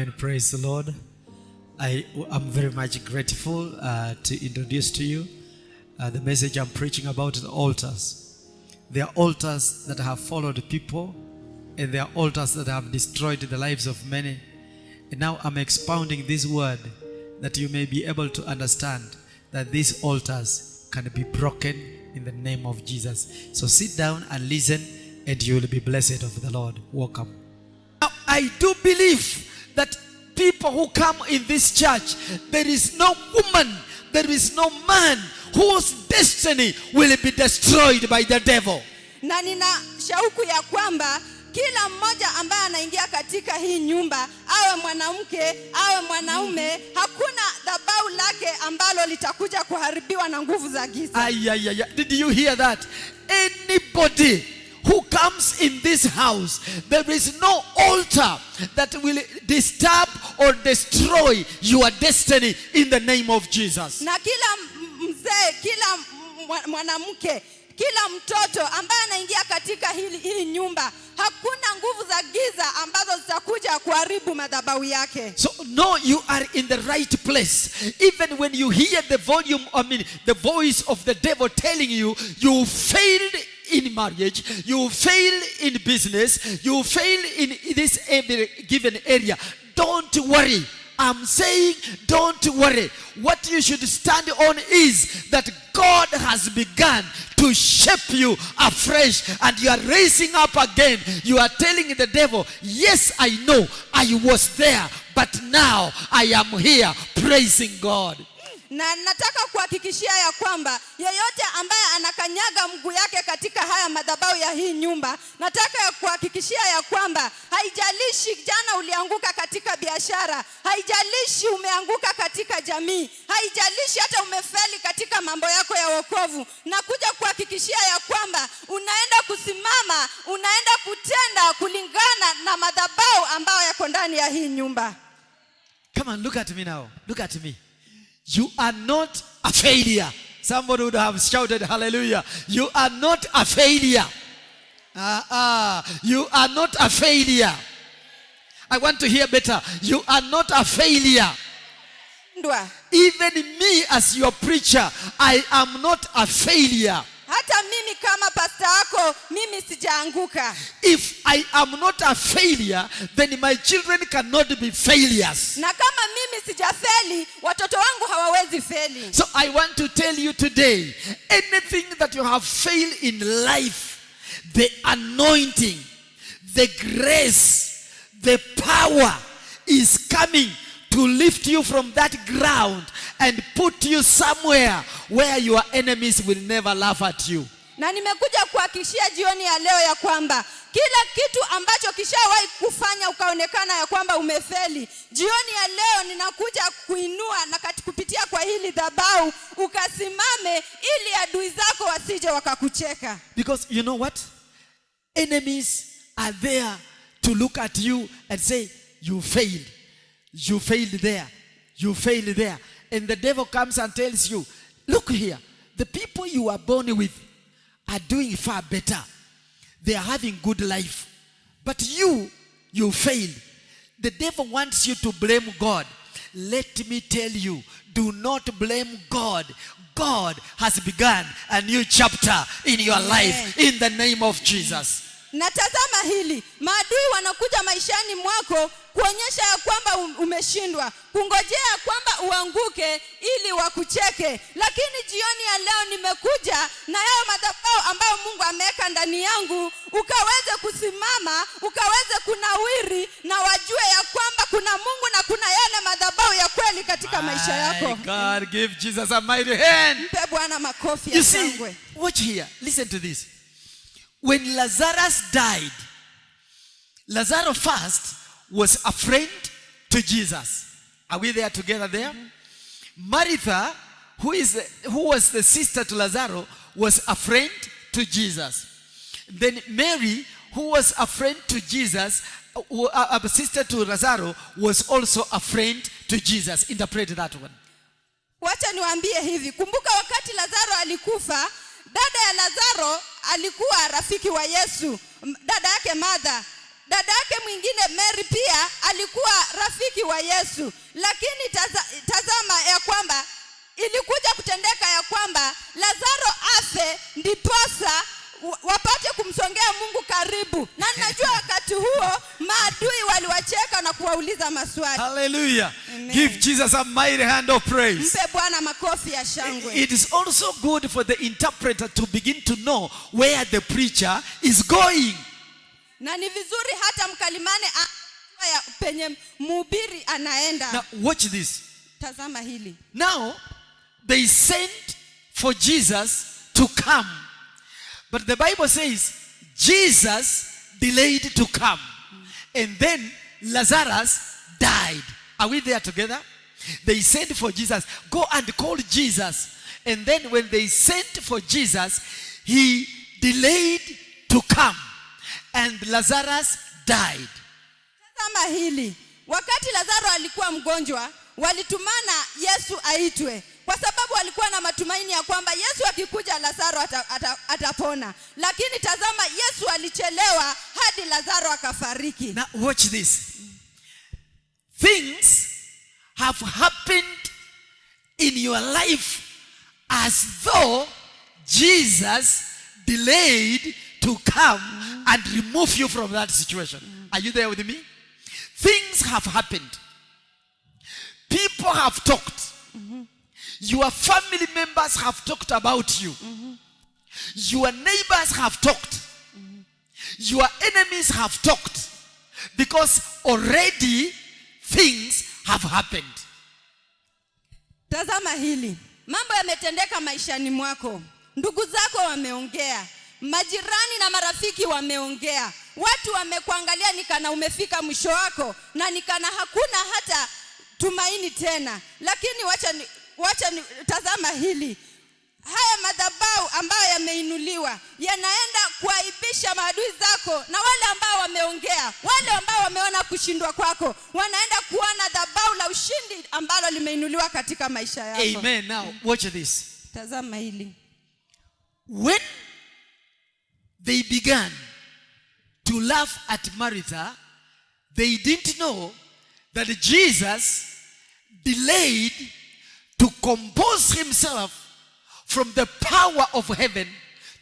Amen. Praise the Lord. I am very much grateful to introduce to you the message I'm preaching about the altars. There are altars that have followed people, and there are altars that have destroyed the lives of many. And now I'm expounding this word that you may be able to understand that these altars can be broken in the name of Jesus. So sit down and listen, and you will be blessed of the Lord. Welcome. Now, I do believe that people who come in this church, there is no woman, there is no man whose destiny will be destroyed by the devil. Na nina shauku ya kwamba kila mmoja ambaye anaingia katika hii nyumba, awe mwanamke, awe mwanaume, hakuna dhabau lake ambalo litakuja kuharibiwa na nguvu za giza. Did you hear that? Anybody who comes in this house, there is no altar that will disturb or destroy your destiny in the name of Jesus. Na kila mzee, kila mwanamke, kila mtoto ambaye anaingia katika hii nyumba, hakuna nguvu za giza ambazo zitakuja kuharibu madhabahu yake. So no, you are in the right place. Even when you hear the the voice of the devil telling you failed in marriage, you fail in business, you fail in this every given area, don't worry. I'm saying don't worry. What you should stand on is that God has begun to shape you afresh, and you are raising up again. You are telling the devil, yes, I know I was there, but now I am here praising God. Na nataka kuhakikishia ya kwamba yeyote ambaye anakanyaga mguu yake katika haya madhabahu ya hii nyumba, nataka kuhakikishia ya kwamba haijalishi jana ulianguka katika biashara, haijalishi umeanguka katika jamii, haijalishi hata umefeli katika mambo yako ya wokovu, nakuja kuhakikishia ya kwamba unaenda kusimama, unaenda kutenda kulingana na madhabahu ambayo yako ndani ya hii nyumba. Come on, look at me now. Look at me. You are not a failure. Somebody would have shouted hallelujah. You are not a failure. You are not a failure. I want to hear better. You are not a failure. Even me as your preacher, I am not a failure. Hata mimi kama pastor wako, mimi sijaanguka. If I am not a failure, then my children cannot be failures. Na kama mimi sijafeli, watoto wangu hawawezi feli. So I want to tell you today, anything that you have failed in life, the anointing, the grace, the power is coming to lift you from that ground and put you somewhere where your enemies will never laugh at you. Na nimekuja kuhakikishia jioni ya leo ya kwamba kila kitu ambacho kishawahi kufanya ukaonekana ya kwamba umefeli, jioni ya leo ninakuja kuinua na kupitia kwa hili dhabahu ukasimame ili adui zako wasije wakakucheka. Because you know what? Enemies are there to look at you and say, you failed. You failed there. You failed there. And the devil comes and tells you, look here, the people you are born with are doing far better. They are having good life. But you failed. The devil wants you to blame God. Let me tell you, do not blame God. God has begun a new chapter in your life in the name of Jesus. Na tazama hili, maadui wanakuja maishani mwako kuonyesha ya kwamba umeshindwa, kungojea kwamba uanguke ili wakucheke. Lakini jioni ya leo nimekuja na yale madhabahu ambayo Mungu ameweka ndani yangu, ukaweze kusimama, ukaweze kunawiri, na wajue ya kwamba kuna Mungu na kuna yale madhabahu ya kweli katika maisha yako. God, give Jesus a mighty hand. Mpe Bwana makofi ya shangwe. Watch here. Listen to this. When Lazarus died, Lazarus first was a friend to Jesus. Are we there together there? Martha, who was the sister to Lazarus, was a friend to Jesus. Then Mary, who was a friend to Jesus, a sister to Lazarus, was also a friend to Jesus. Interpret that one. Wacha niwaambie hivi, kumbuka wakati Lazaro alikufa, dada ya Lazaro alikuwa rafiki wa Yesu, dada yake Martha. dada yake mwingine Mary pia alikuwa rafiki wa Yesu. Lakini tazama ya kwamba ilikuja kutendeka ya kwamba Lazaro afe ndiposa wapate kumsongea Mungu karibu. Na najua wakati huo maadui waliwacheka na kuwauliza maswali. Hallelujah. Amen. Give Jesus a mighty hand of praise. Mpe Bwana makofi ya shangwe. It is also good for the interpreter to begin to know where the preacher is going. Na ni vizuri hata mkalimane ya penye mhubiri anaenda. Now watch this. Tazama hili. Now they sent for Jesus to come. But the Bible says Jesus delayed to come. And then Lazarus died. Are we there together? They sent for Jesus. Go and call Jesus. And then when they sent for Jesus, he delayed to come. And Lazarus died. Tazama hili. Wakati Lazaro alikuwa mgonjwa, walitumana Yesu aitwe. Kwa sababu walikuwa na matumaini ya kwamba Yesu akikuja Lazaro atapona. Lakini tazama, Yesu alichelewa hadi Lazaro akafariki. Now watch this. Things have happened in your life as though Jesus delayed to come and remove you from that situation. Are you there with me? Things have happened. People have talked. Your family members have talked about you. Your neighbors have talked. Your enemies have talked. Because already things have happened. Tazama hili. Mambo yametendeka maishani mwako. Ndugu zako wameongea. Majirani na marafiki wameongea. Watu wamekuangalia nikana umefika mwisho wako na nikana hakuna hata tumaini tena. Lakini wacha tazama hili. Haya madhabahu ambayo yameinuliwa yanaenda kuaibisha maadui zako, na wale ambao wameongea, wale ambao wameona kushindwa kwako, wanaenda kuona dhabahu la ushindi ambalo limeinuliwa katika maisha yako. Amen. Now watch this. Tazama hili. When they began to laugh at Martha, they didn't know that Jesus delayed to compose himself from the power of heaven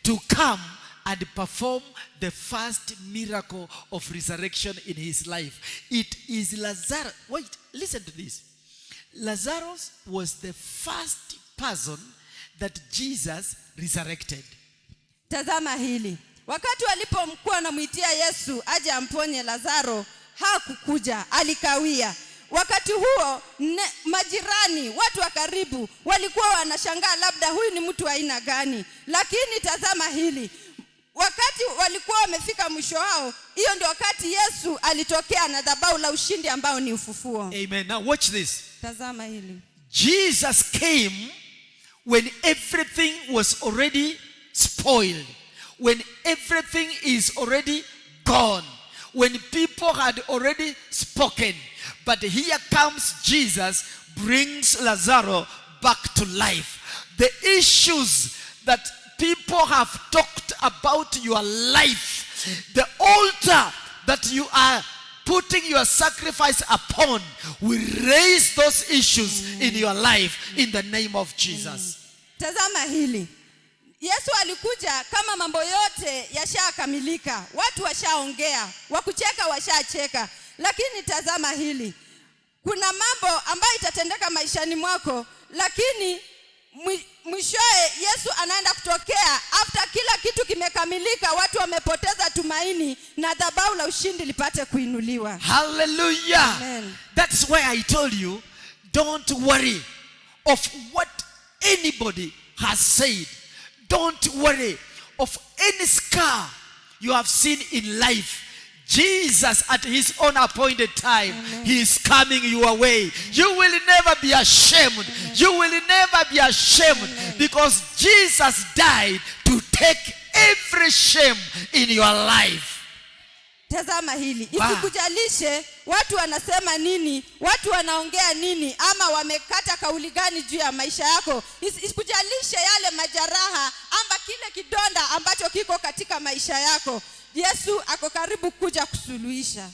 to come and perform the first miracle of resurrection in his life. It is Lazarus. Wait, listen to this. Lazarus was the first person that Jesus resurrected. Tazama hili. Wakati walipomkuwa namuitia Yesu aje amponye Lazaro, hakukuja, alikawia. Wakati huo majirani, watu wa karibu walikuwa wanashangaa labda huyu ni mtu wa aina gani. Lakini tazama hili. Wakati walikuwa wamefika mwisho wao, hiyo ndio wakati Yesu alitokea na dhabahu la ushindi ambao ni ufufuo. Amen. Now watch this. Tazama hili. Jesus came when everything was already spoiled. When everything is already gone. When people had already spoken. But here comes Jesus, brings Lazarus back to life. The issues that people have talked about your life, the altar that you are putting your sacrifice upon, will raise those issues in your life in the name of Jesus. Tazama hili. Yesu alikuja kama mambo yote yashakamilika. Watu washaongea, wakucheka washacheka. Lakini tazama hili. Kuna mambo ambayo itatendeka maishani mwako, lakini mwishoe Yesu anaenda kutokea after kila kitu kimekamilika. Watu wamepoteza tumaini na dhabahu la ushindi lipate kuinuliwa. Hallelujah. Amen. That's why I told you, don't worry of what anybody has said. Don't worry of any scar you have seen in life. Jesus at his own appointed time, amen, he is coming your way. You will never be ashamed. Amen. You will never be ashamed, amen, because Jesus died to take every shame in your life. Tazama hili. Isikujalishe watu wanasema nini, watu wanaongea nini, ama wamekata kauli gani juu ya maisha yako. Isikujalishe yale majeraha amba kile kidonda ambacho kiko katika maisha yako. Yesu ako karibu kuja kusuluhisha.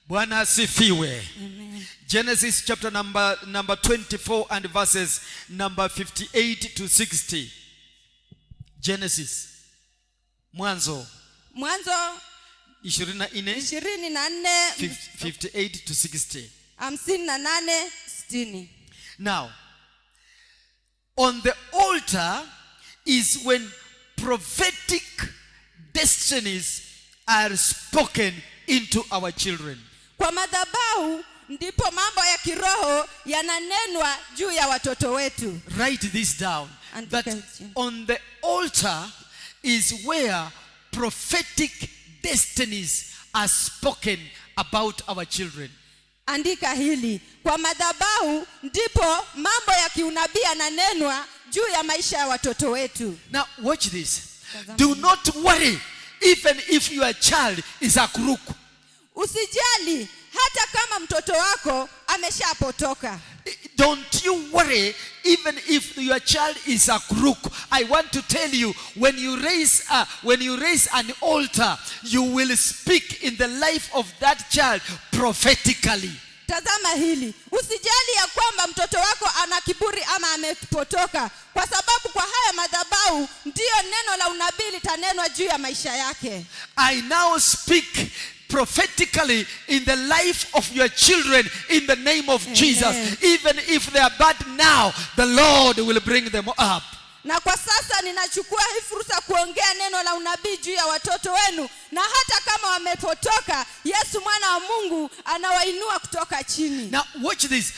Bwana asifiwe. Amen. Genesis chapter number 24 and verses number 58 to 60. Genesis. Mwanzo 24 58 to 60. 58 60. Now, on the altar is when prophetic destinies are spoken into our children. Kwa madhabahu ndipo mambo ya kiroho yananenwa juu ya watoto wetu. Write this down. That on the altar is where prophetic destinies are spoken about our children. Andika hili. Kwa madhabahu ndipo mambo ya kiunabii yananenwa juu ya maisha ya watoto wetu. Now watch this. Do not worry even if your child is a crook. Usijali hata kama mtoto wako ameshapotoka. Don't you worry even if your child is a crook. I want to tell you, when you raise an altar, you will speak in the life of that child prophetically. Tazama hili. Usijali ya kwamba mtoto wako ana kiburi ama amepotoka, kwa sababu kwa haya madhabahu ndio neno la unabii litanenwa juu ya maisha yake. I now speak prophetically in the life of your children in the name of Jesus. Even if they are bad now, the Lord will bring them up. Na kwa sasa ninachukua hii fursa kuongea neno la unabii juu ya watoto wenu, na hata kama wamepotoka, Yesu mwana wa Mungu anawainua kutoka chini. Now watch this.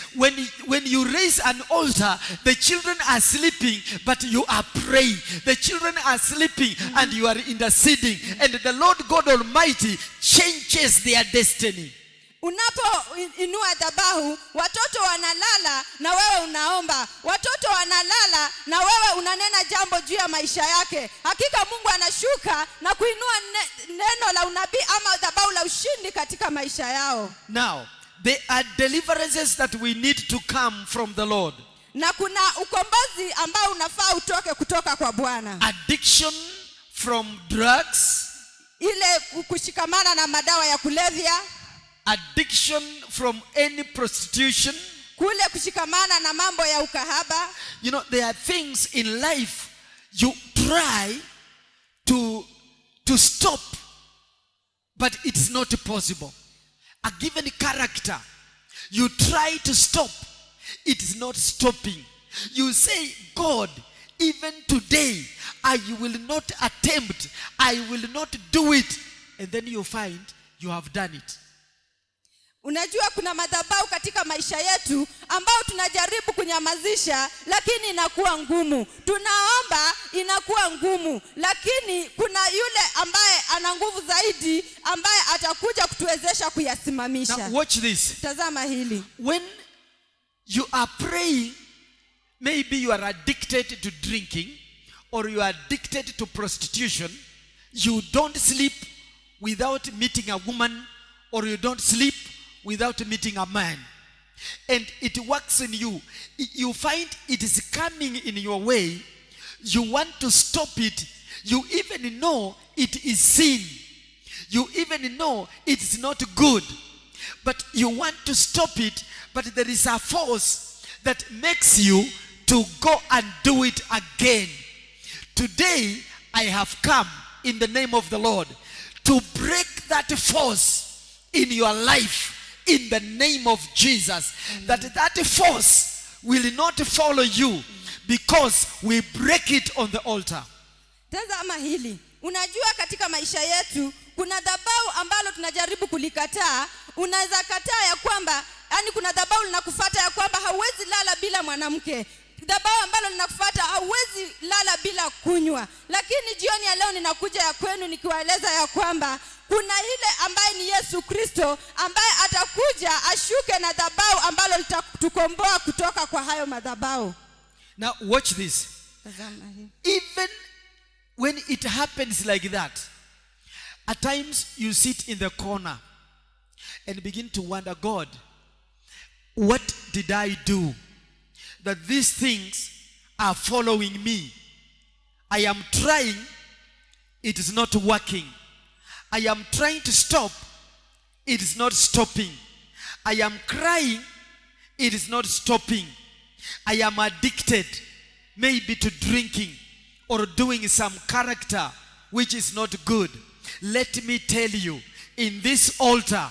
When you raise an altar, the children are sleeping but you are praying. The children are sleeping and you are interceding, and the Lord God Almighty changes their destiny. Unapoinua dhabahu, watoto wanalala na wewe unaomba. Watoto wanalala na wewe unanena jambo juu ya maisha yake. Hakika Mungu anashuka na kuinua neno la unabii ama dhabahu la ushindi katika maisha yao. Now, there are deliverances that we need to come from the Lord. Na kuna ukombozi ambao unafaa utoke kutoka kwa Bwana. Addiction from drugs. Ile kushikamana na madawa ya kulevya. Addiction from any prostitution. Kule kushikamana na mambo ya ukahaba. You know, there are things in life you try to stop, but it's not possible. A given character, you try to stop, it is not stopping. You say, God, even today, I will not attempt, I will not do it. And then you find you have done it. Unajua kuna madhabahu katika maisha yetu ambao tunajaribu kunyamazisha, lakini inakuwa ngumu. Tunaomba, inakuwa ngumu, lakini kuna yule ambaye ana nguvu zaidi ambaye atakuja kutuwezesha kuyasimamisha. Now watch this. Tazama hili. When you are praying, maybe you are addicted to drinking or you are addicted to prostitution. You don't sleep without meeting a woman, or you don't sleep without meeting a man, and it works in you. You find it is coming in your way. You want to stop it. You even know it is sin. You even know it is not good, but you want to stop it. But there is a force that makes you to go and do it again. Today I have come in the name of the Lord to break that force in your life in the name of Jesus. That force will not follow you because we break it on the altar. Tazama hili. Unajua katika maisha yetu kuna dhabahu ambalo tunajaribu kulikataa. Unaweza kataa ya kwamba, yani kuna dhabahu linakufuata ya kwamba hauwezi lala bila mwanamke. Dhabahu ambalo linakufuata hauwezi lala bila kunywa. Lakini jioni ya leo ninakuja ya kwenu nikiwaeleza ya kwamba kuna ile ambaye ni Yesu Kristo ambaye atakuja ashuke na dhabahu ambalo litatukomboa kutoka kwa hayo madhabahu. Now watch this. Even when it happens like that, at times you sit in the corner and begin to wonder, God, what did I do that these things are following me? I am trying, it is not working. I am trying to stop, it is not stopping. I am crying, it is not stopping. I am addicted, maybe to drinking or doing some character which is not good. Let me tell you, in this altar,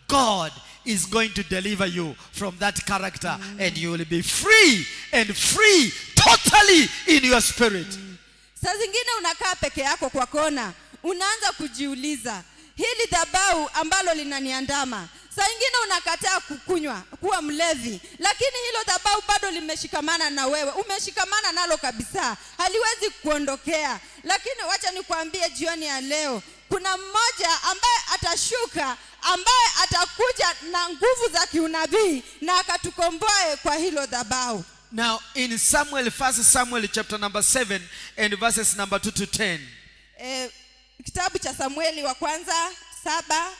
God is going to deliver you from that character, and you will be free and free totally in your spirit. Saa zingine unakaa peke yako kwa kona, unaanza kujiuliza, hili dhabau ambalo linaniandama. Saa ingine unakataa kukunywa, kuwa mlevi, lakini hilo dhabau bado limeshikamana na wewe. Umeshikamana nalo kabisa, haliwezi kuondokea. Lakini wacha nikwambie jioni ya leo, kuna mmoja ambaye atashuka, ambaye atakuja na nguvu za kiunabii na akatukomboe kwa hilo dhabau. Now in Samuel, 1 Samuel chapter number 7 and verses number 2 to 10. Kitabu cha Samueli wa kwanza 7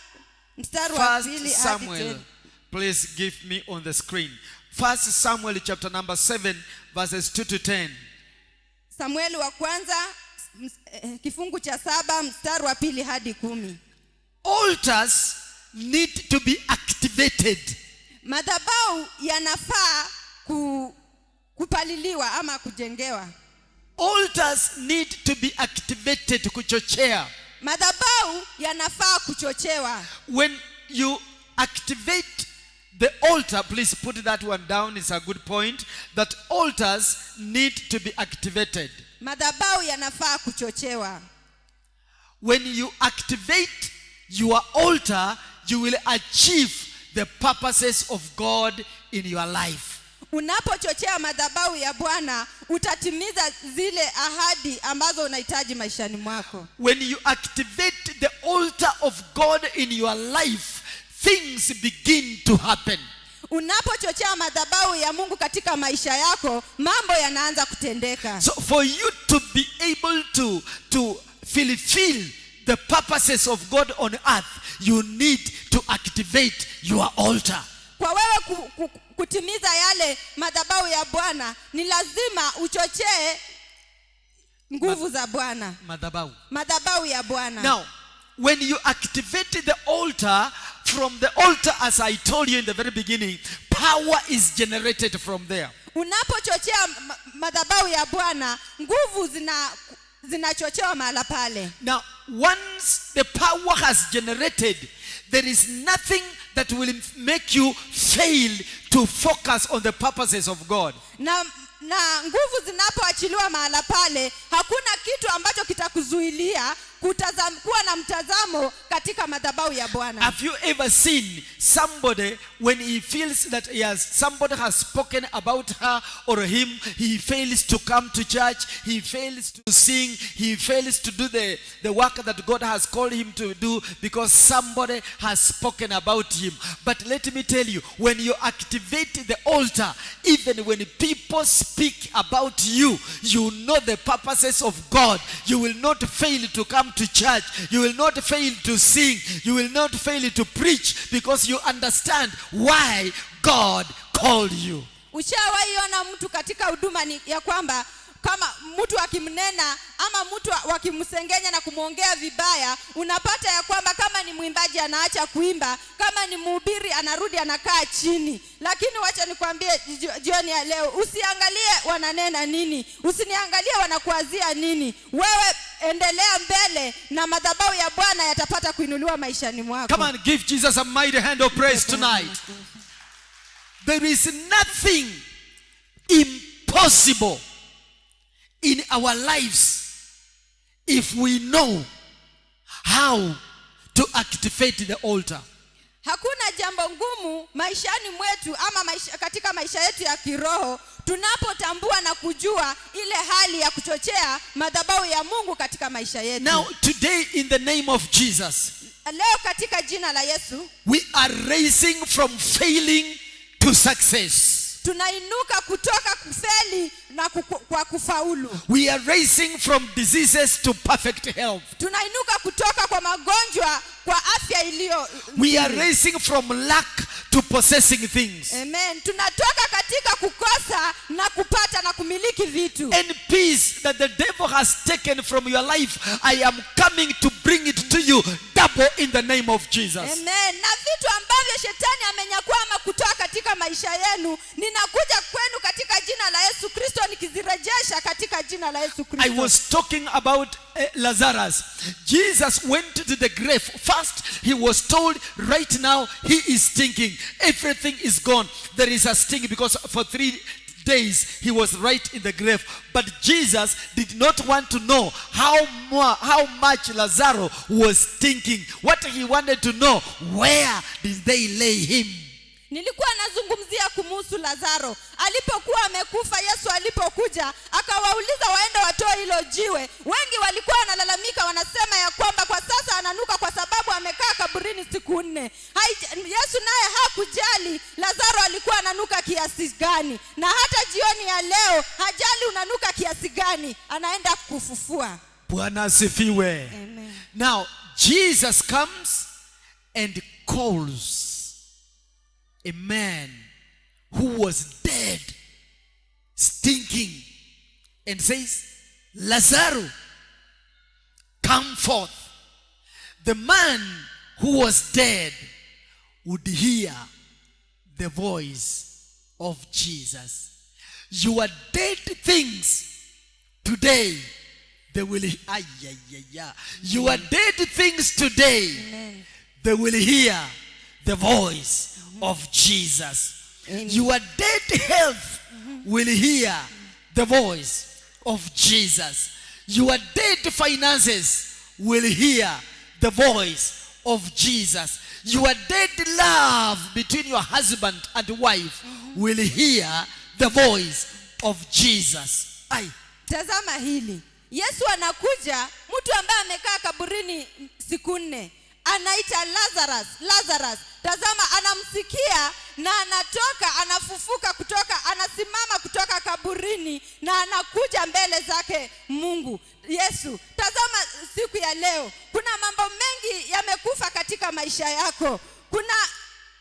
mstari wa 2 hadi 10. Samuel, please give me on the screen. 1 Samuel chapter number 7 verses 2 to 10. Samueli wa kwanza kifungu cha 7 mstari wa 2 hadi 10. Altars need to be activated. Madhabahu yanafaa kupaliliwa ama kujengewa. Altars need to be activated, kuchochea. Madhabahu yanafaa kuchochewa. When you activate the altar, please put that one down, it's a good point, that altars need to be activated. Madhabahu yanafaa kuchochewa. When you activate your altar, you will achieve the purposes of God in your life. Unapochochea madhabahu ya Bwana, utatimiza zile ahadi ambazo unahitaji maishani mwako. When you activate the altar of God in your life, things begin to happen. Unapochochea madhabahu ya Mungu katika maisha yako, mambo yanaanza kutendeka. So for you to be able to fulfill the purposes of God on earth, you need to activate your altar. Kwa wewe kutimiza yale madhabahu ya Bwana, ni lazima uchochee nguvu za Bwana. Madhabahu ya Bwana. Now, when you activate the altar, from the altar, as I told you in the very beginning, power is generated from there. Unapochochea madhabahu ya Bwana, nguvu zinachochewa mahala pale. Now, once the power has generated, there is nothing that will make you fail to focus on the purposes of God. Na nguvu zinapoachiliwa mahala pale, hakuna kitu ambacho kitakuzuilia kuwa na mtazamo katika madhabahu ya Bwana. Have you ever seen somebody when he feels that somebody has spoken about her or him, he fails to come to church, he fails to sing, he fails to do the work that God has called him to do because somebody has spoken about him. But let me tell you, when you activate the altar, even when people speak about you, you know the purposes of God. You will not fail to come to church. You will not fail to sing. You will not fail to preach because you understand why God called you. Ushawahi ona mtu katika huduma ni ya kwamba kama mtu akimnena ama mtu wakimsengenya na kumuongea vibaya, unapata ya kwamba kama ni mwimbaji anaacha kuimba, kama ni mhubiri anarudi anakaa chini. Lakini wacha nikwambie jioni ya leo, usiangalie wananena nini, usiniangalie wanakuazia nini. Wewe endelea mbele na madhabahu ya Bwana yatapata kuinuliwa maishani mwako. Come on, give Jesus a mighty hand of praise tonight. There is nothing impossible in our lives if we know how to activate the altar. Hakuna jambo ngumu maishani mwetu ama katika maisha yetu ya kiroho tunapotambua na kujua ile hali ya kuchochea madhabahu ya Mungu katika maisha yetu. Now today in the name of Jesus, leo katika jina la Yesu, we are raising from failing to success. Tunainuka kutoka kufeli na kwa kufaulu. We are raising from diseases to perfect health. Tunainuka kutoka kwa magonjwa kwa afya iliyo. We are raising from lack to possessing things. Amen. Tunatoka katika kukosa na kupata na kumiliki vitu. And peace that the devil has taken from your life, I am coming to bring it to you double in the name of Jesus. Amen. Na vitu ambavyo shetani amenyakua ama kutoa katika maisha yenu, ninakuja kwenu katika jina la Yesu Kristo nikizirejesha katika jina la Yesu Kristo. I was talking about Lazarus. Jesus went to the grave. First, he was told right now he is stinking. Everything is gone. There is a sting because for 3 days he was right in the grave. But Jesus did not want to know how much Lazarus was stinking. What he wanted to know, where did they lay him? Nilikuwa nazungumzia kumuhusu Lazaro. Alipokuwa amekufa, Yesu alipokuja akawauliza waende watoe hilo jiwe. Wengi walikuwa wanalalamika, wanasema ya kwamba kwa sasa ananuka kwa sababu amekaa kaburini siku 4. Yesu naye hakujali Lazaro alikuwa ananuka kiasi gani, na hata jioni ya leo hajali unanuka kiasi gani, anaenda kufufua. Bwana asifiwe. Amen. Now Jesus comes and calls a man who was dead, stinking, and says, Lazarus, come forth. The man who was dead would hear the voice of Jesus. Your dead things today, they will your dead things today, Amen. they will hear the voice of Jesus. Amen. Your dead health will hear the voice of Jesus. Your dead finances will hear the voice of Jesus. Your dead love between your husband and wife will hear the voice of Jesus. Tazama hili. Yesu anakuja, mtu ambaye amekaa kaburini siku 4. Anaita Lazarus. Tazama, anamsikia na anatoka, anafufuka kutoka, anasimama kutoka kaburini na anakuja mbele zake Mungu. Yesu, tazama siku ya leo, kuna mambo mengi yamekufa katika maisha yako. Kuna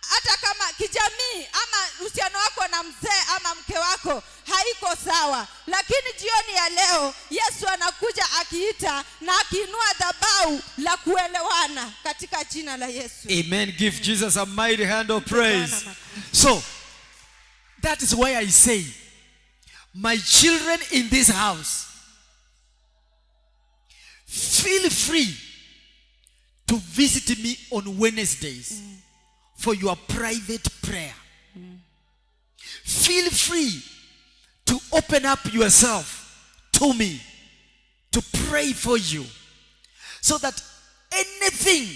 hata kama kijamii ama uhusiano wako na mzee ama mke wako haiko sawa, lakini jioni ya leo Yesu anakuja akiita na akiinua dhabahu la kuelewana katika jina la Yesu. Amen. Give Jesus a mighty hand of praise. So that is why I say, my children in this house, feel free to visit me on Wednesdays for your private prayer. Feel free to open up yourself to me to pray for you, so that anything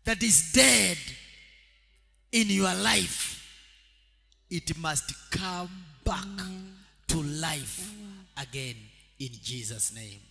that is dead in your life, it must come back to life again in Jesus' name.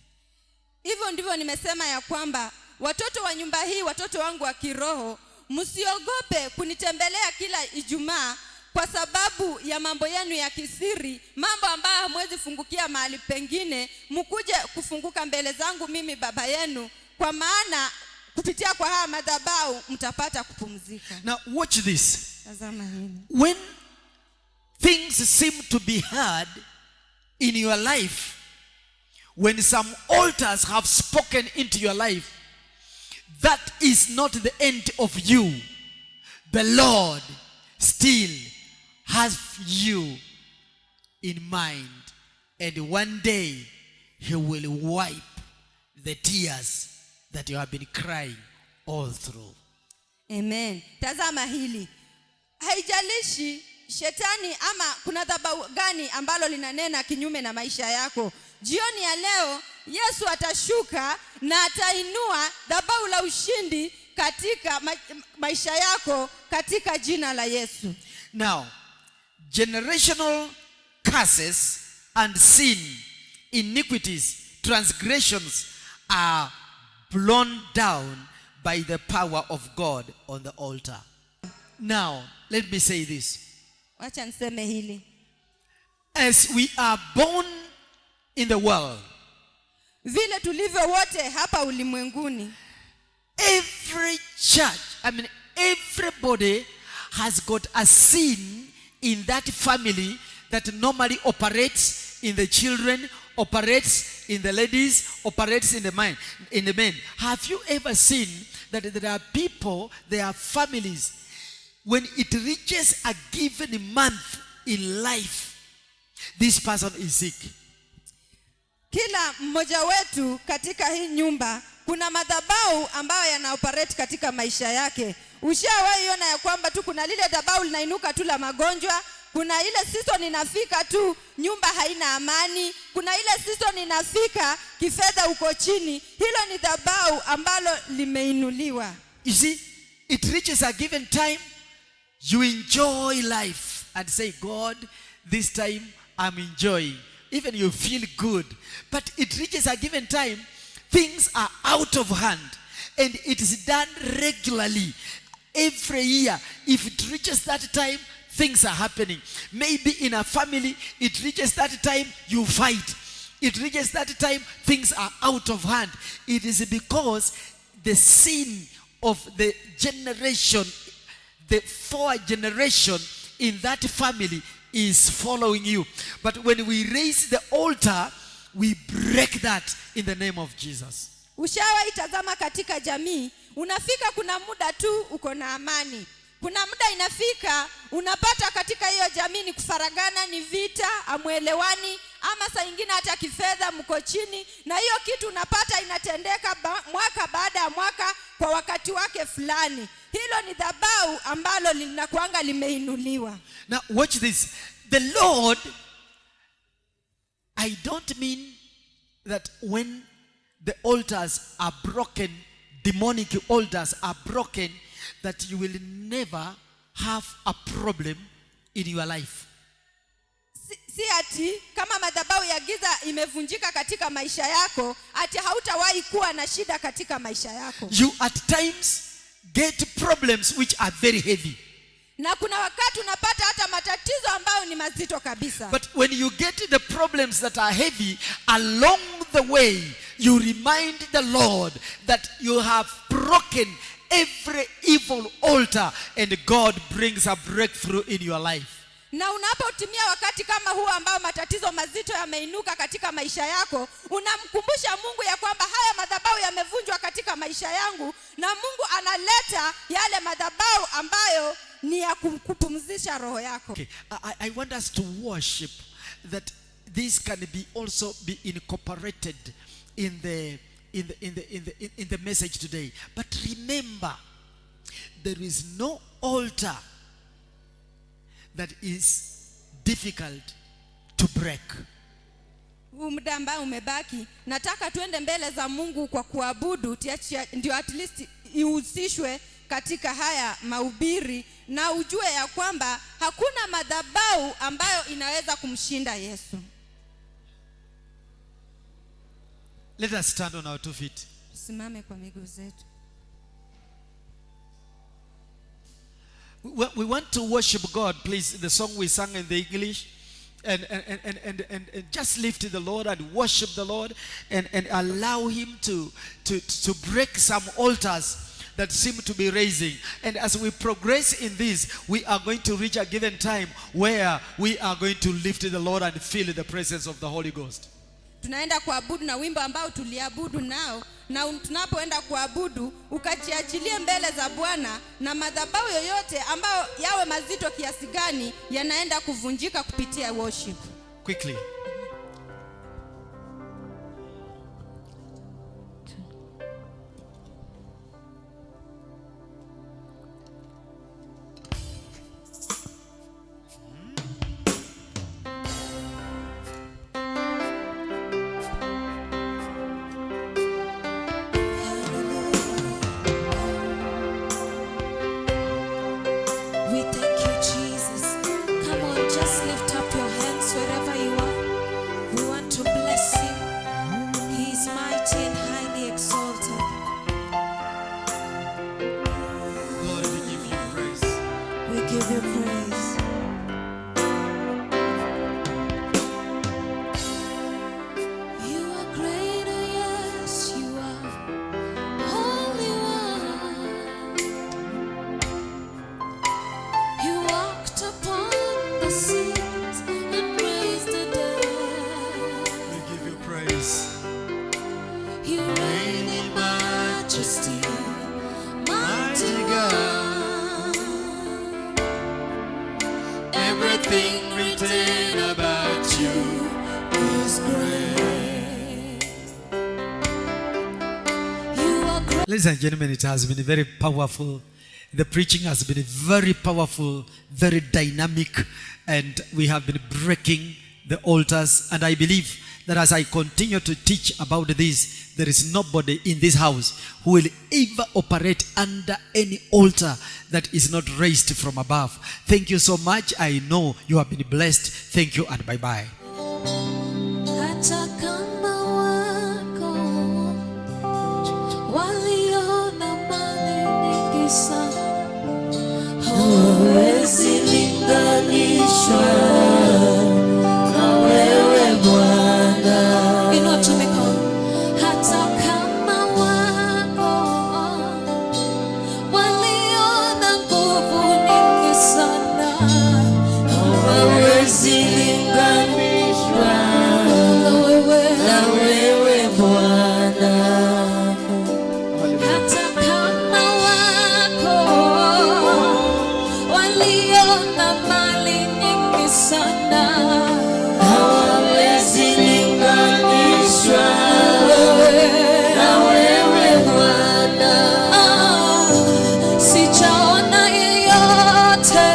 Hivyo ndivyo nimesema ya kwamba watoto wa nyumba hii, watoto wangu wa kiroho, msiogope kunitembelea kila Ijumaa kwa sababu ya mambo yenu ya kisiri, mambo ambayo hamwezi fungukia mahali pengine. Mkuje kufunguka mbele zangu mimi baba yenu, kwa maana kupitia kwa haya madhabahu mtapata kupumzika. Now watch this. Tazama hili. When things seem to be hard in your life, when some altars have spoken into your life, that is not the end of you. The Lord still has you in mind, and one day He will wipe the tears that you have been crying all through. Amen. Tazama hili. Haijalishi shetani ama kuna dhabahu gani ambalo linanena kinyume na maisha yako, jioni ya leo Yesu atashuka na atainua dhabahu la ushindi katika maisha yako katika jina la Yesu. Now, generational curses and sin, iniquities, transgressions are blown down by the power of God on the altar. Now, let me say this. Wacha niseme hili. As we are born in the world, vile tulivyo wote hapa ulimwenguni, every church, everybody has got a sin in that family that normally operates in the children, operates in the ladies, operates in the men. Have you ever seen that there are people, there are families, when it reaches a given month in life, this person is sick? Kila mmoja wetu katika hii nyumba kuna madhabahu ambayo yanaoperate katika maisha yake. Ushawahi ona ya kwamba tu kuna lile madhabahu linainuka tu la magonjwa, kuna ile season inafika tu nyumba haina amani, kuna ile season inafika kifedha uko chini. Hilo ni madhabahu ambalo limeinuliwa. You see, it reaches a given time, you enjoy life and say, God, this time I'm enjoying. Even you feel good. But it reaches a given time, things are out of hand. And it is done regularly. Every year, if it reaches that time, things are happening. Maybe in a family, it reaches that time, you fight. It reaches that time, things are out of hand. It is because the sin of the generation, the 4th generation in that family is following you. But when we raise the altar, we break that in the name of Jesus. Ushawahi tazama katika jamii, unafika kuna muda tu uko na amani. Kuna muda inafika unapata katika hiyo jamii ni kufaragana, ni vita, amuelewani, ama saa nyingine hata kifedha mko chini, na hiyo kitu unapata inatendeka mwaka baada ya mwaka kwa wakati wake fulani. Hilo ni madhabahu ambalo linakuanga limeinuliwa. Now watch this. The Lord, I don't mean that when the altars are broken, demonic altars are broken, that you will never have a problem in your life. Si ati kama madhabahu ya giza imevunjika katika maisha yako, ati hautawahi kuwa na shida katika maisha yako. You at times get problems which are very heavy. Na kuna wakati unapata hata matatizo ambayo ni mazito kabisa. But when you get the problems that are heavy, along the way, you remind the Lord that you have broken every evil altar and God brings a breakthrough in your life. Na unapotumia wakati kama huu ambao matatizo mazito yameinuka katika maisha yako, unamkumbusha Mungu ya kwamba haya madhabahu yamevunjwa katika maisha yangu, na Mungu analeta yale madhabahu ambayo ni ya kupumzisha roho yako. Okay. I want us to worship that this can be also be incorporated in the message today. But remember, there is no altar that is difficult to break. Muda ambao umebaki, nataka tuende mbele za Mungu kwa kuabudu, ndio at least ihusishwe katika haya mahubiri, na ujue ya kwamba hakuna madhabahu ambayo inaweza kumshinda Yesu. Let us stand on our 2 feet. Simame kwa miguu zetu. We want to worship God, please. The song we sang in the English, and just lift the Lord and worship the Lord, and allow Him to break some altars that seem to be raising. And as we progress in this, we are going to reach a given time where we are going to lift the Lord and feel the presence of the Holy Ghost. Tunaenda kuabudu na wimbo ambao tuliabudu nao, na tunapoenda kuabudu ukajiachilie mbele za Bwana, na madhabahu yoyote ambayo yawe mazito kiasi gani yanaenda kuvunjika kupitia worship. Quickly. We thank you, Jesus. Come on, just lift up your hands wherever you are. Ladies and gentlemen, it has been very powerful. The preaching has been very powerful, very dynamic, and we have been breaking the altars. And I believe that as I continue to teach about this, there is nobody in this house who will ever operate under any altar that is not raised from above. Thank you so much. I know you have been blessed. Thank you and bye-bye. Hata kama wako waliona mali nyingi sana, hawawezi linganishwa na wewe Bwana. Inua tu mikono. Hata kama wako waliona nguvu nyingi sana, hawawezi linganishwa na wewe Bwana. Hata kama wako waliona mali nyingi sana, hawawezi linganishwa na wewe Bwana. Sijaona yeyote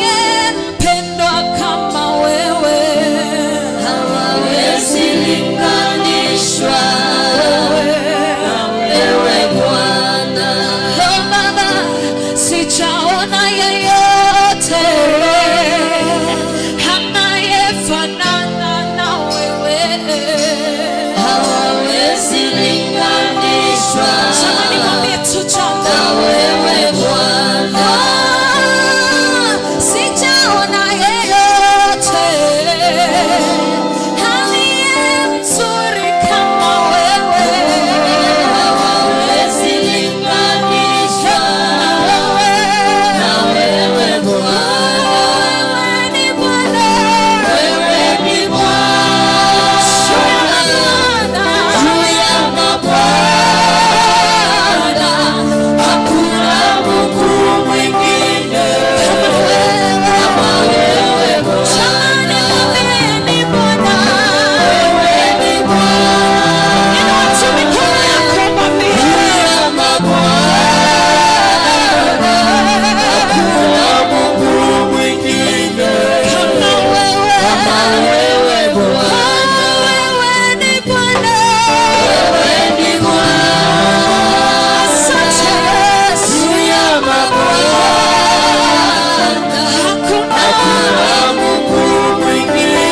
aliyempendwa kama wewe. Hawawezi linganishwa na wewe Bwana. Oh Baba, sijaona yeyote anayefanana na wewe. Hawawezi linganishwa na wewe Bwana. Sijaona yeyote aliye mzuri kama wewe. Hawawezi linganishwa na wewe Bwana. Wewe ni Bwana. Wewe ni Bwana. Juu ya mabwana. Hakuna Mungu mwingine kama wewe Bwana. Wewe ni Bwana. Wewe ni Bwana. Inua tu mikono yako mwambie. Juu ya mabwana. Hakuna Mungu mwingine kama wewe Bwana. Wewe ni Bwana. Wewe ni Bwana. Asante Yesu. Juu ya mabwana. Hakuna Mungu mwingine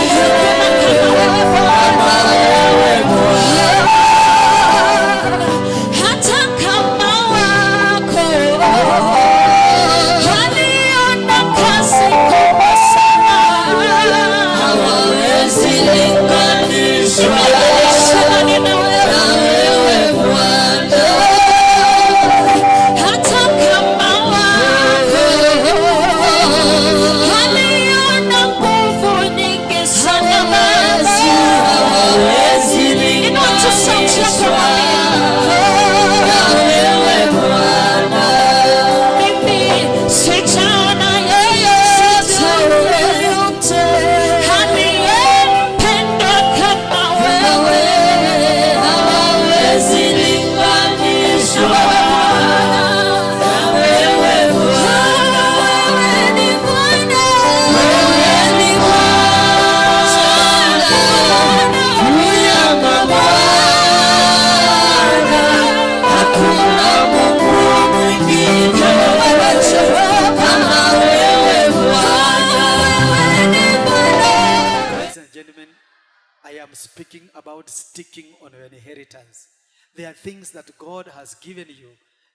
kama wewe Bwana. Hata kama wako waliona kazi kubwa sana, hawawezi linganishwa na wewe Bwana. Hata kama wako waliona nguvu nyingi sana, hawawezi linganishwa na wewe Bwana. Mimi sijaona yeyote aliyempendwa kama wewe. Hawawezi linganishwa na wewe Bwana. Wewe ni Bwana. Wewe ni Bwana. Juu ya mabwana. Hakuna Mungu mwingine kama wewe Bwana. Wewe ni Bwana. Ladies and gentlemen, I am speaking about sticking on your inheritance. There are things that God has given you,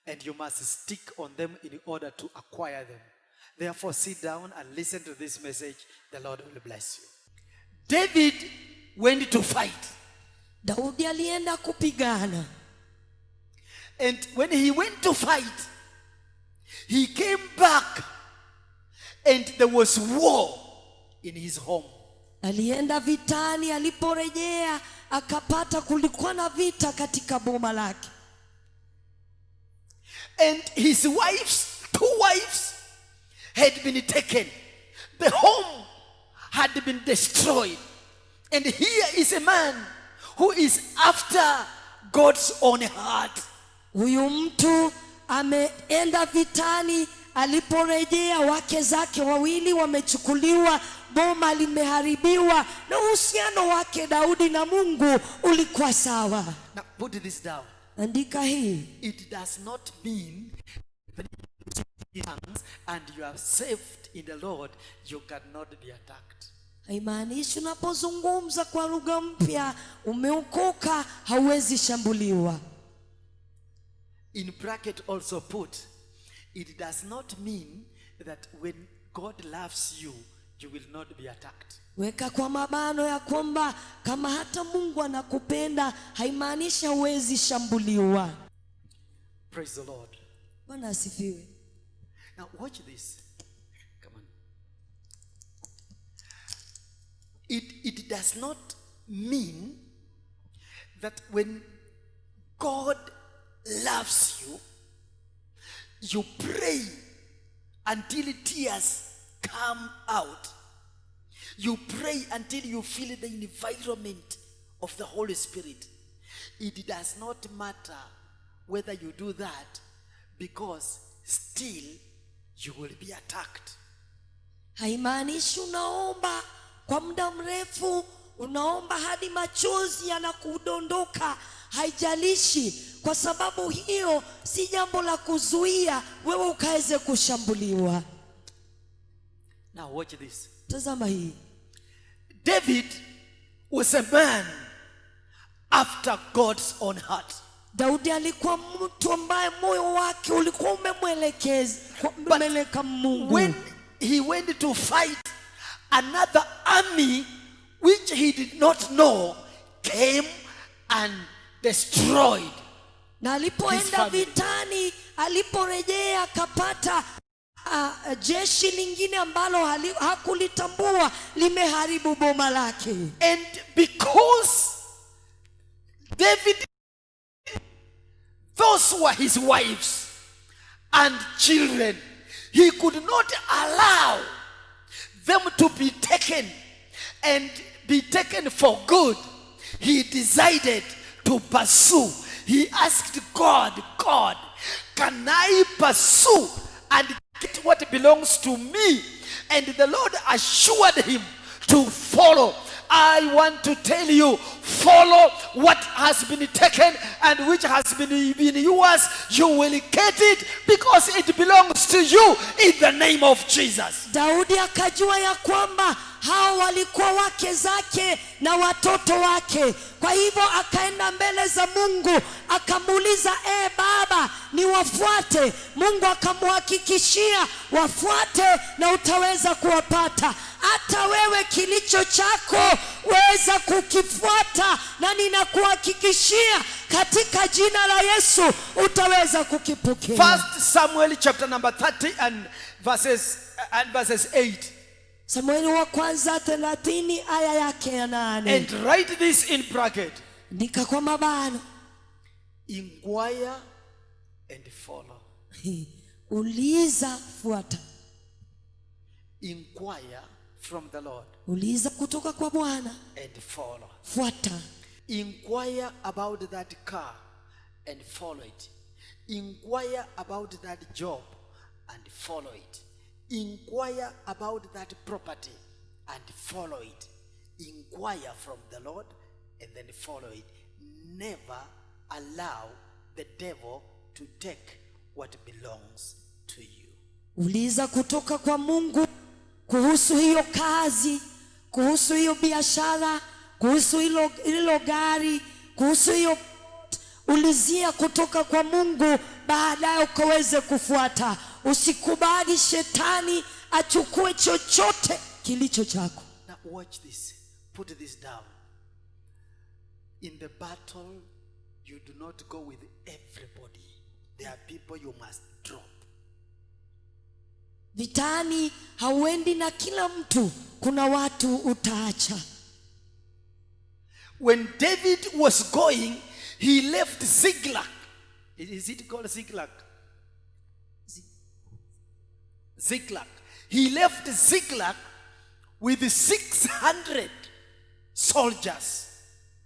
and you must stick on them in order to acquire them. Therefore, sit down and listen to this message. The Lord will bless you. David went to fight, Daudi alienda kupigana. and when he went to fight, he came back, and there was war in his home. Alienda vitani, aliporejea akapata kulikuwa na vita katika boma lake. And his two wives had been taken. The home had been destroyed. And here is a man who is after God's own heart. Huyu mtu ameenda vitani, aliporejea wake zake wawili wamechukuliwa, boma limeharibiwa, na uhusiano wake Daudi na Mungu ulikuwa sawa. Now put this down. Andika hii. It does not mean that you tongues and you are saved in the Lord, you cannot be attacked. Haimaanishi unapozungumza kwa lugha mpya umeokoka hauwezi shambuliwa. In bracket also put, it does not mean that when God loves you, you will not be attacked. Weka kwa mabano ya kwamba kama hata Mungu anakupenda haimaanishi hauwezi shambuliwa. Praise the Lord. Bwana asifiwe. Now watch this. Come on. It does not mean that when God loves you, you pray until tears come out. You pray until you feel the environment of the Holy Spirit. It does not matter whether you do that, because still you will be attacked. Haimaanishi unaomba kwa muda mrefu, unaomba hadi machozi yanakudondoka, haijalishi, kwa sababu hiyo si jambo la kuzuia wewe ukaweze kushambuliwa. Now watch this. Tazama hii. David was a man after God's own heart. Daudi alikuwa mtu ambaye moyo wake ulikuwa umemweleka Mungu. When he went to fight, another army which he did not know came and destroyed. Na alipoenda vitani, aliporejea akapata jeshi lingine ambalo hakulitambua limeharibu boma lake. And because David, those were his wives and children, he could not allow them to be taken and be taken for good. He decided to pursue. He asked God, God, can I pursue and get what belongs to me? And the Lord assured him to follow. I want to tell you, follow what has been taken and which has been yours. You will get it because it belongs to you in the name of Jesus. Daudi akajua ya kwamba hao walikuwa wake zake na watoto wake. Kwa hivyo akaenda mbele za Mungu akamuuliza, Baba, ni wafuate? Mungu akamhakikishia, wafuate na utaweza kuwapata. Hata wewe kilicho chako weza kukifuata, na ninakuhakikishia katika jina la Yesu utaweza kukipokea. 1 Samuel chapter number 30 and verses 8. Samueli wa kwanza 30 aya yake ya 8. And write this in bracket. Andika kwa mabano. Inquire and follow. Uliza, fuata. Inquire from the Lord. Uliza kutoka kwa Bwana And follow. fuata. Inquire about that car and follow it. Inquire about that job and follow it. Inquire about that property and follow it. Inquire from the Lord and then follow it. Never allow the devil to take what belongs to you. Uliza kutoka kwa Mungu kuhusu hiyo kazi, kuhusu hiyo biashara, kuhusu hilo gari, kuhusu hiyo. Ulizia kutoka kwa Mungu, baadaye ukaweze kufuata. Usikubali shetani achukue chochote kilicho chako. Now watch this. Put this down. In the battle, you do not go with everybody. There are people you must drop. Vitani hauendi na kila mtu, kuna watu utaacha. When David was going, he left Ziklag. Is it called Ziklag? Ziklag. He left Ziklag with 600 soldiers.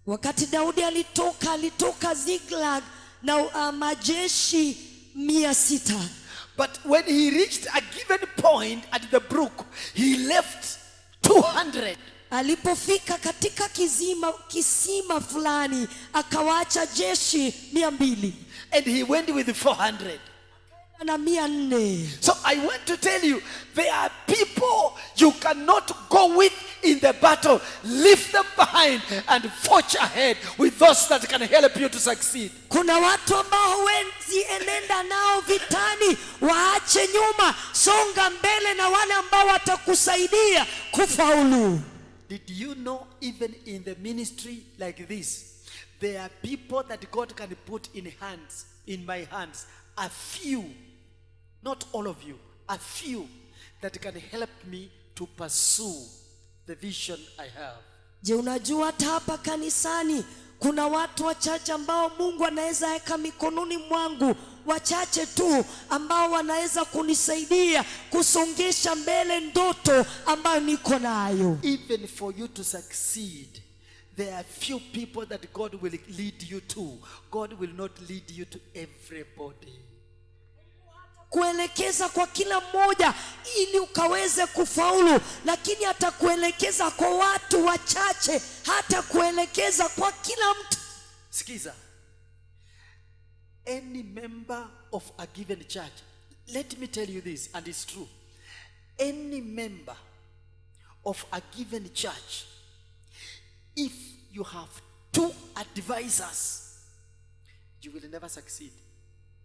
Wakati Daudi alitoka Ziklag na majeshi 600. But when he reached a given point at the brook, he left 200. Alipofika katika kisima fulani akawaacha jeshi 200 and he went with 400. na 400. So I want to tell you, there are people you cannot go with in the battle. Leave them behind and forge ahead with those that can help you to succeed. Kuna watu ambao huwezi enenda nao vitani, waache nyuma, songa mbele na wale ambao watakusaidia kufaulu. Did you know, even in the ministry like this, there are people that God can put in my hands, a few, not all of you, a few that can help me to pursue the vision I have. Je, unajua hata hapa kanisani kuna watu wachache ambao Mungu anaweza weka mikononi mwangu, wachache tu ambao wanaweza kunisaidia kusongesha mbele ndoto ambayo niko nayo. Even for you to succeed, there are few people that God will lead you to. God will not lead you to everybody. Kuelekeza kwa kila mmoja ili ukaweze kufaulu, lakini atakuelekeza kwa watu wachache, hata kuelekeza kwa kila mtu. Sikiza, any member of a given church, let me tell you this, and it's true. Any member of a given church, if you have 2 advisors, you will never succeed.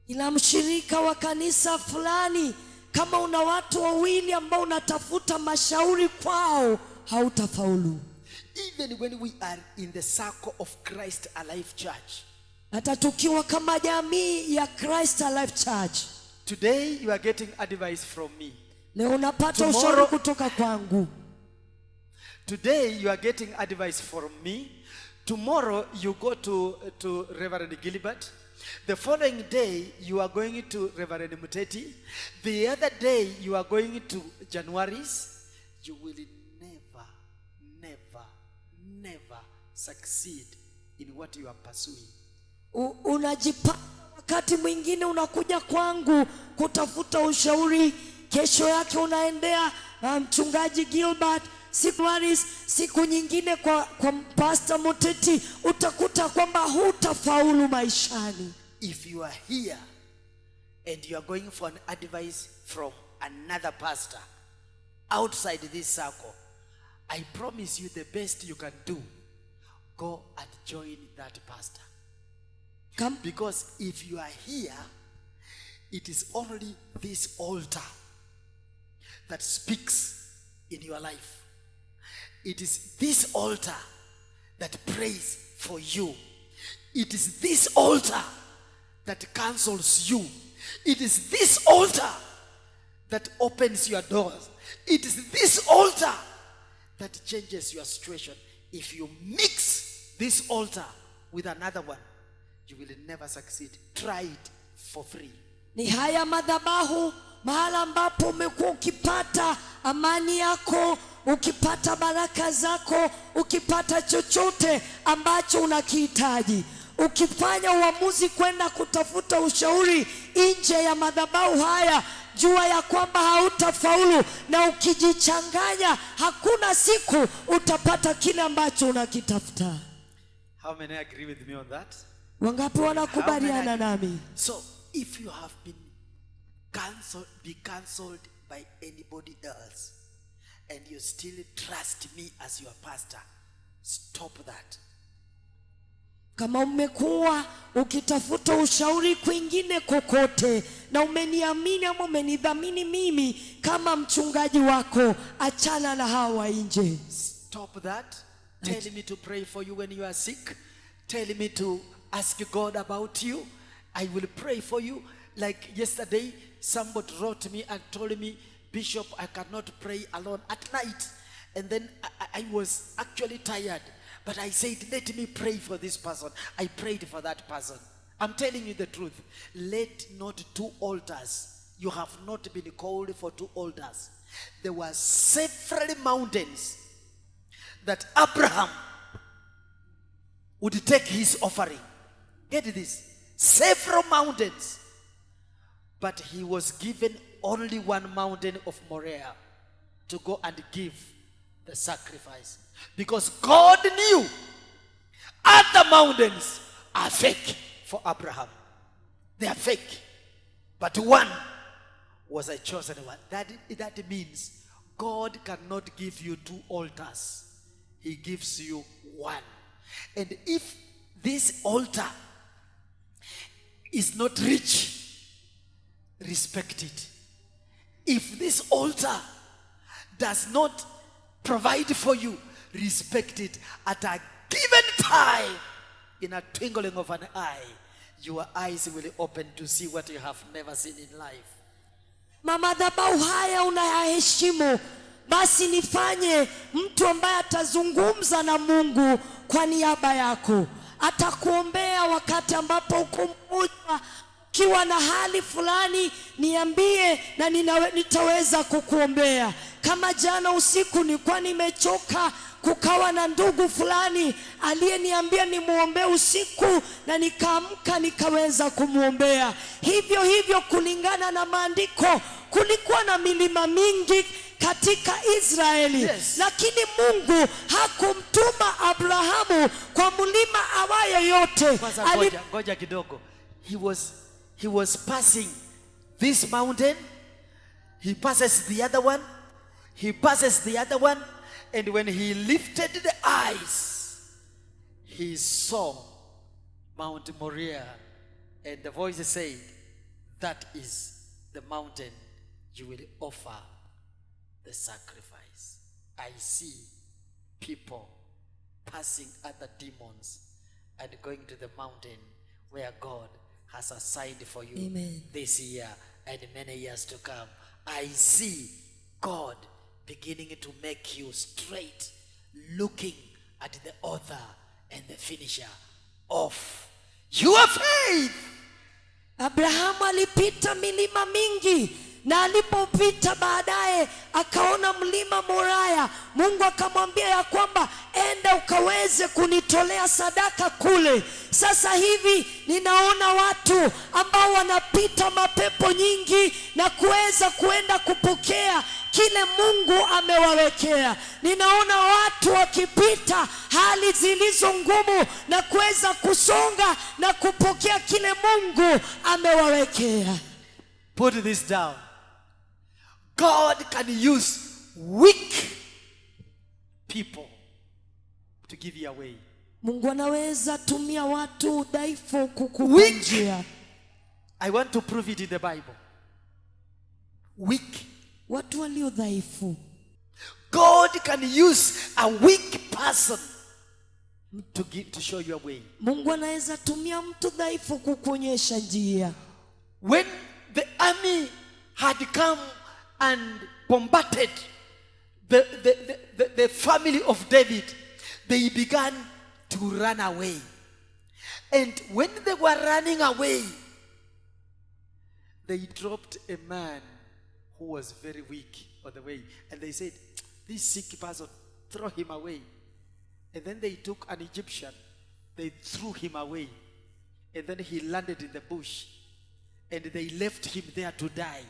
Ila mshirika wa kanisa fulani, kama una watu wawili ambao unatafuta mashauri kwao, hautafaulu. Even when we are in the circle of Christ Alive Church, hata tukiwa kama jamii ya Christ Alive Church, today you are getting advice from me. leo unapata ushauri kutoka kwangu. Today you are getting advice from me. Tomorrow you go to Reverend Gilbert. The following day you are going to Reverend Muteti. The other day you are going to January's. You will never succeed in what you are pursuing. Unajipata wakati mwingine unakuja kwangu kutafuta ushauri, kesho yake unaendea mchungaji Gilbert, siku nyingine kwa Pastor Muteti, utakuta kwamba hutafaulu maishani. If you are here and you are going for an advice from another pastor outside this circle, I promise you the best you can do, go and join that pastor. Because if you are here, it is only this altar that speaks in your life. It is this altar that prays for you. It is this altar that counsels you. It is this altar that opens your doors. It is this altar that changes your situation. If you mix this altar with another one, you will never succeed. Try it for free. Ni haya madhabahu, mahala ambapo umekuwa ukipata amani yako, ukipata baraka zako, ukipata chochote ambacho unakihitaji. Ukifanya uamuzi kwenda kutafuta ushauri nje ya madhabahu haya, jua ya kwamba hautafaulu, na ukijichanganya hakuna siku utapata kile ambacho unakitafuta. How many agree with me on that? Wangapi wanakubaliana nami? So, if you have been cancelled by anybody else and you still trust me as your pastor, stop that. Kama umekuwa ukitafuta ushauri kwingine kokote na umeniamini ama umenidhamini mimi kama mchungaji wako, achana na hawa nje. Stop that. Tell me to pray for you when you are sick. Tell me to ask God about you. I will pray for you. Like yesterday, somebody wrote me and told me, Bishop, I cannot pray alone at night. And then I was actually tired. But I said, let me pray for this person. I prayed for that person. I'm telling you the truth. Let not 2 altars. You have not been called for 2 altars. There were several mountains that Abraham would take his offering. Get this. Several mountains. But he was given only one mountain of Moriah to go and give the sacrifice. Because God knew other mountains are fake for Abraham. They are fake. But one was a chosen one. That means God cannot give you 2 altars. He gives you one. And if this altar is not rich, respect it. If this altar does not provide for you, respect it. At a given time, in a twinkling of an eye, your eyes will open to see what you have never seen in life. Madhabahu haya unayaheshimu, basi nifanye mtu ambaye atazungumza na Mungu kwa niaba yako. Atakuombea wakati ambapo ukumbuka kiwa na hali fulani, niambie na nitaweza kukuombea. Kama jana usiku nilikuwa nimechoka, kukawa na ndugu fulani aliyeniambia nimuombee usiku, na nikaamka nikaweza kumuombea. Hivyo hivyo kulingana na maandiko, kulikuwa na milima mingi katika Israeli. Yes. Lakini Mungu hakumtuma Abrahamu kwa mlima awaye yote. Ngoja kidogo. He was passing this mountain. He passes the other one. He passes the other one. And when he lifted the eyes, he saw Mount Moriah. And the voice said, that is the mountain you will offer the sacrifice. I see people passing other demons and going to the mountain where God has assigned for you. Amen. This year and many years to come. I see God beginning to make you straight, looking at the author and the finisher of your faith. Abrahamu alipita milima mingi, na alipopita baadaye akaona mlima Moriah. Mungu akamwambia ya kwamba enda ukaweze kunitolea sadaka kule. Sasa hivi ninaona watu ambao wanapita mapepo nyingi na kuweza kuenda kupokea kile Mungu amewawekea. Ninaona watu wakipita hali zilizo ngumu na kuweza kusonga na kupokea kile Mungu amewawekea. Put this down. God can use weak people to give you away. Mungu anaweza tumia watu dhaifu kukuonjea. I want to prove it in the Bible. Weak. Watu walio dhaifu. God can use a weak person to show you a way. Mungu anaweza tumia mtu dhaifu kukuonyesha njia. When the army had come and bombarded the family of David, they began to run away. And when they were running away, they dropped a man who was very weak on the way. And they said, this sick person, throw him away. And then they took an Egyptian, they threw him away. And then he landed in the bush. And they left him there to die.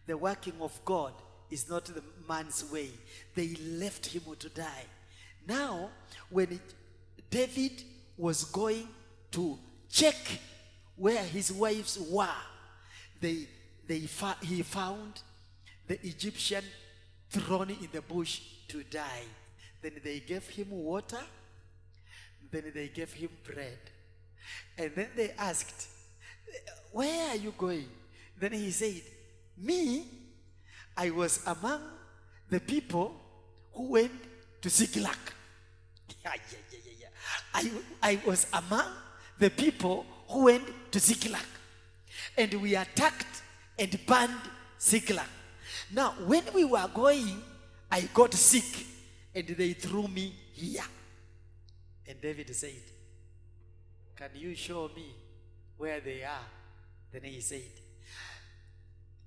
The working of God is not the man's way. They left him to die. Now, when David was going to check where his wives were, he found the Egyptian thrown in the bush to die. Then they gave him water. Then they gave him bread. And then they asked, where are you going? Then he said, me, I was among the people who went to Ziklag. I was among the people who went to Ziklag. And we attacked and burned Ziklag. Now, when we were going, I got sick and they threw me here. And David said, can you show me where they are? Then he said,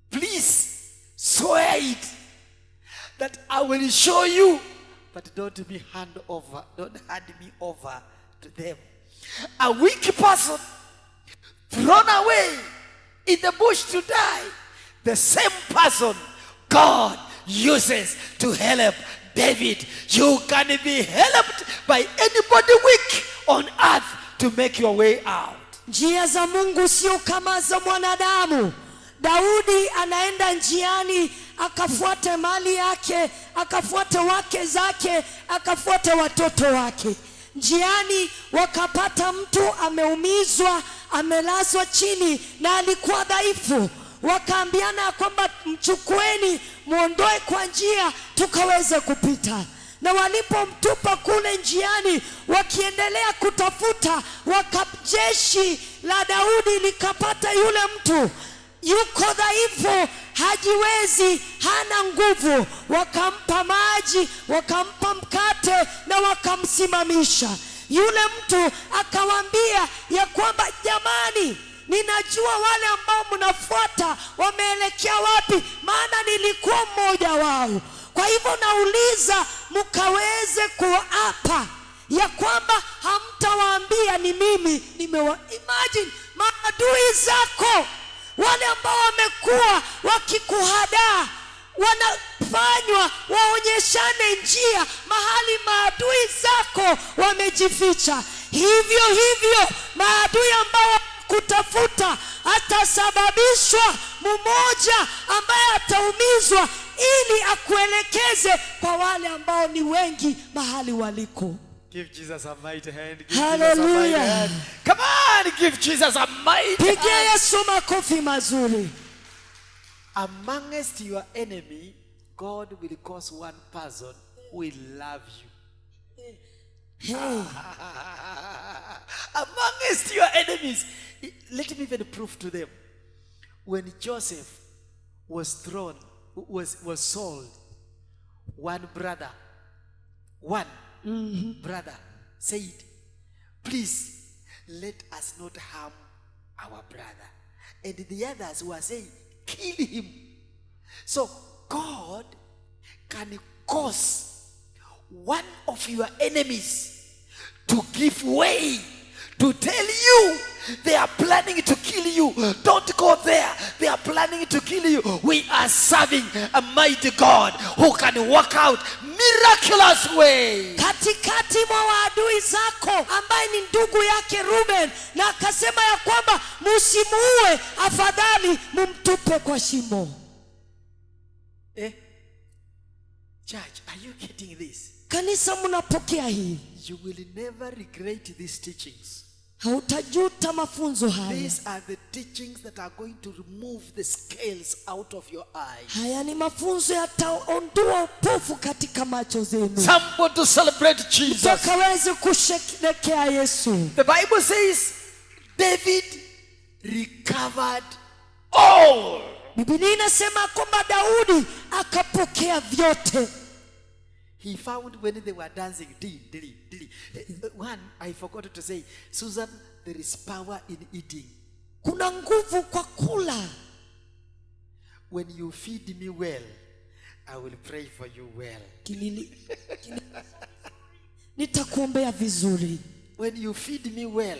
please swear it that I will show you, but don't hand me over to them. A weak person thrown away in the bush to die, the same person God uses to help David. You can be helped by anybody weak on earth to make your way out. Njia za Mungu sio kama za mwanadamu. Daudi anaenda njiani, akafuate mali yake, akafuate wake zake, akafuate watoto wake. Njiani wakapata mtu ameumizwa, amelazwa chini na alikuwa dhaifu. Wakaambiana kwamba mchukueni, muondoe kwa njia tukaweze kupita. Na walipomtupa kule njiani, wakiendelea kutafuta, jeshi la Daudi likapata yule mtu yuko dhaifu, hajiwezi, hana nguvu. Wakampa maji, wakampa mkate na wakamsimamisha. Yule mtu akawaambia ya kwamba jamani, ninajua wale ambao mnafuata wameelekea wapi, maana nilikuwa mmoja wao. Kwa hivyo nauliza mkaweze kuapa ya kwamba hamtawaambia ni mimi imagine maadui zako, wale ambao wamekuwa wakikuhadaa, wanafanywa waonyeshane njia mahali maadui zako wamejificha. Hivyo maadui ambao kutafuta, atasababishwa mmoja ambaye ataumizwa ili akuelekeze kwa wale ambao ni wengi mahali waliko. Give Jesus a mighty hand. Hallelujah. Come on, give Jesus a mighty hand. Pigia Yesu makofi mazuri. Amongst your enemy, God will cause one person who will love you. Hey. Amongst your enemies, let me even prove to them. When Joseph was thrown, was sold, one brother said, please let us not harm our brother. And the others were saying, kill him. So God can cause one of your enemies to give way, to tell you they are planning to kill you. Don't go there. They are planning to kill you. We are serving a mighty God who can work out miraculous way. Katikati mwa maadui zako ambaye ni ndugu yake Ruben, na akasema ya kwamba msimuue, afadhali mumtupe kwa shimo. Church, are you getting this? Kanisa, mnapokea hii? You will never regret these teachings. Hautajuta mafunzo haya. These are the teachings that are going to remove the scales out of your eyes. Haya ni mafunzo yataondoa upofu katika macho zenu. Somebody to celebrate Jesus. Tukaweze kusherehekea Yesu. The Bible says David recovered all. Biblia inasema kwamba Daudi akapokea vyote. He found when they were dancing, one, I forgot to say, Susan, there is power in eating. Kuna nguvu kwa kula. When you feed me well, I will pray for you well. Nitakuombea vizuri. When you feed me well,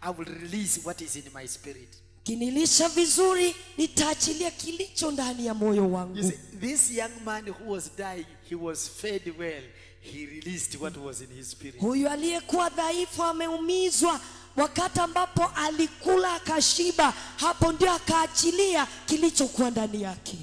I will release what is in my spirit. Kinilisha vizuri, nitaachilia kilicho ndani ya moyo wangu. You see, this young man who was dying, he was fed well. He released what was in his spirit. Huyu aliyekuwa dhaifu ameumizwa, wakati ambapo alikula akashiba, hapo ndio akaachilia kilichokuwa ndani yake.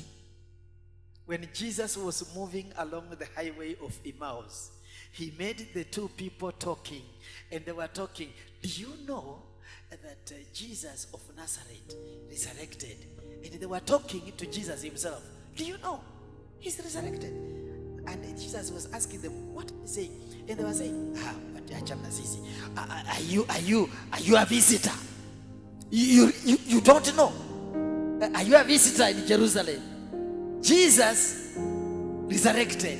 When Jesus was moving along the highway of Emmaus, he made the two people talking, and they were talking. Do you know that Jesus of Nazareth resurrected? And they were talking to Jesus himself. Do you know he's resurrected? And Jesus was asking them, what are you saying? And they were saying, are you a visitor? You don't know? Are you a visitor in Jerusalem? Jesus resurrected.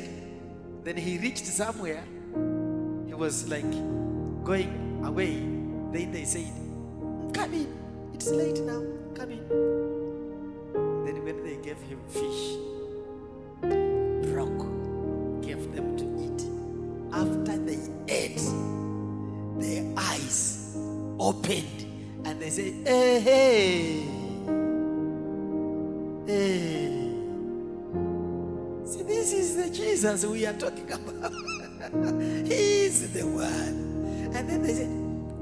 Then he reached somewhere. He was like going away. Then they said, come in. It's late now. Come in. Then when they gave him fish, broke, gave them to eat. After they ate, their eyes opened and they say, hey, hey, hey. See, this is the Jesus we are talking about. He is the one. And then they said,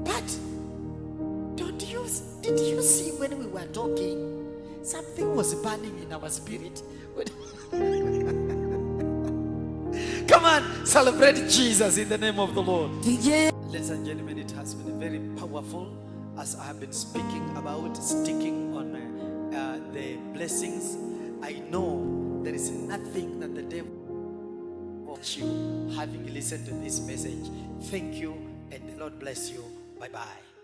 but did you see when we were talking, something was burning in our spirit? Come on, celebrate Jesus in the name of the Lord. Yeah. Ladies and gentlemen, it has been very powerful as I have been speaking about sticking on the blessings. I know there is nothing that the devil wants you having listened to this message. Thank you, and the Lord bless you. Bye-bye.